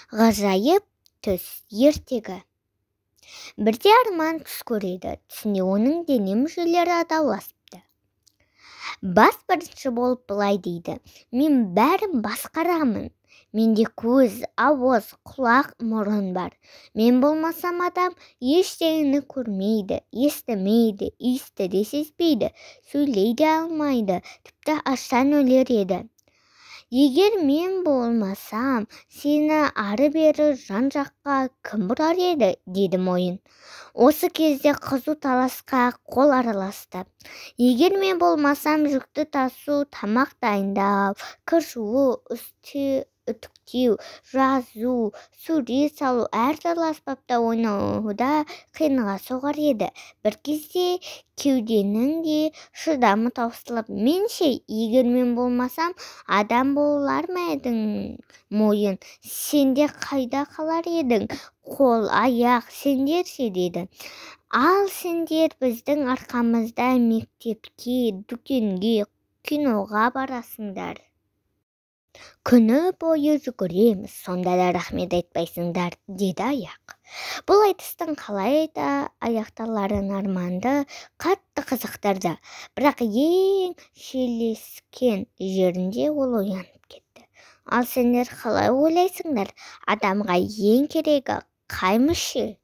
Ғажайып түс ертегі. Бірде Арман түс көреді. Түсінде оның дене мүшелері дауласыпты. Бас бірінші болып былай дейді: мен бәрін басқарамын. Менде көз, ауыз, құлақ, мұрын бар. Мен болмасам адам ештеңені көрмейді, естімейді, иісті де сезбейді, сөйлей де алмайды, тіпті аштан өлер еді. Егер мен болмасам, сені ары-бері жан-жаққа кім бұрар еді, деді мойын. Осы кезде қызу таласқа қол араласты. Егер мен болмасам, жүкті тасу, тамақ дайындау, кір жуу, үтіктеу, жазу, сурет салу, әртүрлі аспапта ойнауда қиынға соғар еді. Bir кезде кеуденің де шыдамы таусылып, менше, егер мен болмасам, адам болар ма едің? Мойын, сенде қайда қалар едің? Қол, аяқ, сендер ше, деді. Ал сендер біздің арқамызда мектепке, дүкенге, киноға барасыңдар. Күні бойы жүгіреміз, сонда да рахмет айтпайсыңдар, деді аяқ. Бұл айтыстың қалай аяқталарын Арманды қатты қызықтырды. Бірақ ең шиеленіскен жерінде ол оянып кетті. Ал сендер қалай ойлайсыңдар? Адамға ең керегі қай мүше?